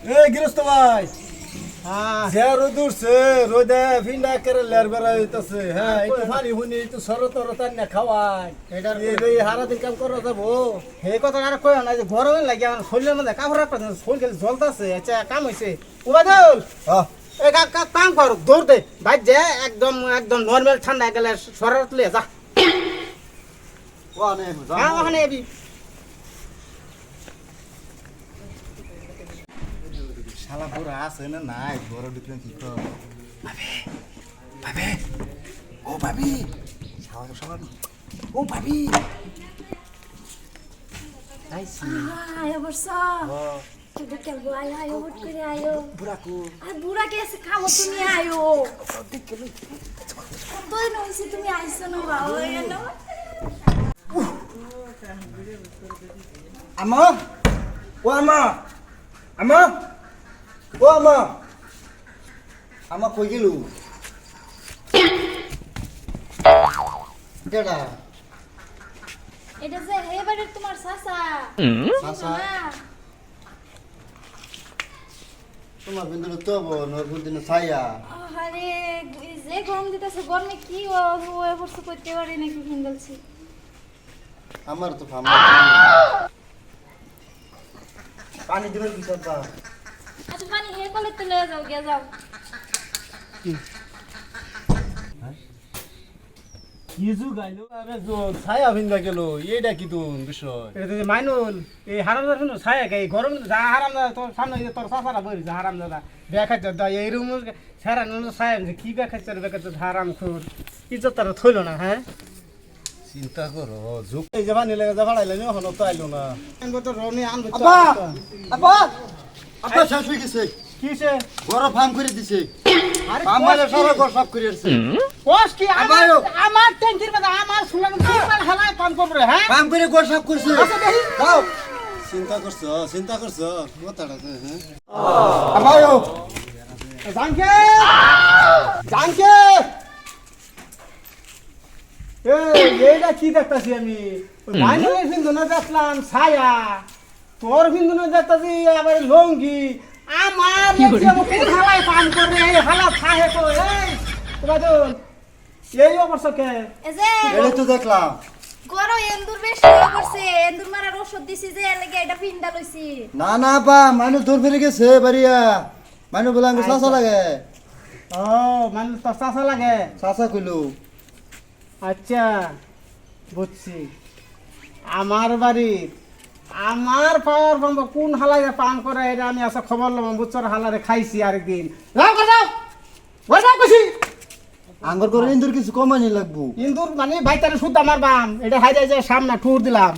গৃহস্থ ভাই যে রোদ উঠছে রোদে ভিন্ডা করে লের বেড়া হইতেছে। হ্যাঁ একটু পানি হুনি একটু সরতর না খাওয়াই হারাদিন কাম করা যাবো। এই কথা আর কই না যে গরমে লাগে আমার শরীরের মধ্যে কাপড় রাখতে শরীর খালি জ্বলতেছে। আচ্ছা কাম হইছে উবাদুল এই কাম কর দৌড় দে বাইর যে একদম একদম নরমাল ঠান্ডা গেলে শরৎ লিয়ে যা ওখানে এবি শালা পুরা আছে না নাই বড় ডিফারেন্স কি কর ভাবে ও ভাবি শালা শালা ও ভাবি আইছি আয় বর্ষা তুই কেবল আয় ওট করে আয়ো বুড়াকু আর বুড়া কেসে খাবো তুমি আয়ো কতই নইছে তুমি আইছো না বাবা এন আমা ও আমা আমা ও আমা আমা কই গেলু কেডা এটা যে এবারে তোমার সাসা সাসা তোমার বিন্দু তো নরবুদ্দিন ছায়া আরে যে গরম দিতেছে গরমে কি ও বর্ষা করতে পারি নাকি হিন্দালছি আমার তো ফামা পানি দিবেন কি সব আচ্ছা পানি হে কলে তো লয়ে যাও গিয়া যাও কিছু গাইলো আরে জো ছায়া ভিন্দা গেল এইটা কি তুন বিষয় এটা যে মাইনুল এই হারামদাদা শুনো ছায়া গাই গরম যা হারামদাদা তোর সামনে যে তোর সাসারা বইছে হারামদাদা দেখাচ্ছে দা এই রুম সারা নুন ছায়া যে কি দেখাচ্ছে দেখাচ্ছে হারাম খুর ইজ্জত তার থইল না হ্যাঁ চিন্তা করো যুগ এই যে পানি লেগে যা ভাড়াইলেন এখন তো আইলো না আনবো তো রনি আনবো আপা আপা আপা শেষ হয়ে গেছে কিসে বড় ফার্ম করে দিছে আরে আমারে সারা ঘর সাফ করে আসছে কোস কি আমার আবারও। আমার ট্যাঙ্কির মধ্যে আমার সুলাম কিমান হালাই পান করবে হ্যাঁ ফার্ম করে ঘর সাফ করছে আচ্ছা দেখি দাও চিন্তা করছো কথাটা হ্যাঁ আমারও জানকে জানকে এইটা কি দেখতাছি আমি মাইনের বিন্দুনে দেখলাম ছায়া তোর বিন্দুনে দেখতাছি আবার লঙ্গি আমার কোন হালাই পান করবে এই হালা খাহে তো এই বাদল এই অবস্থা এই যে এটা তো দেখলাম গরো এন্দুর বেশি হয়ে পড়ছে এন্দুর মারার ওষুধ দিছি যে এর লাগি এটা পিন্ডা লইছি না না পা মানুষ দূর ফিরে গেছে বাড়িয়া মানুষ বলে আমি চাষা লাগে ও মানে তো চাষা লাগে চাষা কইলো আচ্ছা বুঝছি আমার বাড়ির আমার পাওয়ার পাম্প কোন হালারে পান করে এটা আমি আসলে খবর লম বুচ্চর হালারে খাইছি আরেকদিন যাও যাও বসা কইছি আঙ্গর করে ইন্দুর কিছু কমানি লাগবো ইন্দুর মানে বাইতারে শুদ্ধ আমার বাম এটা হাইরে যে সামনে টুর দিলাম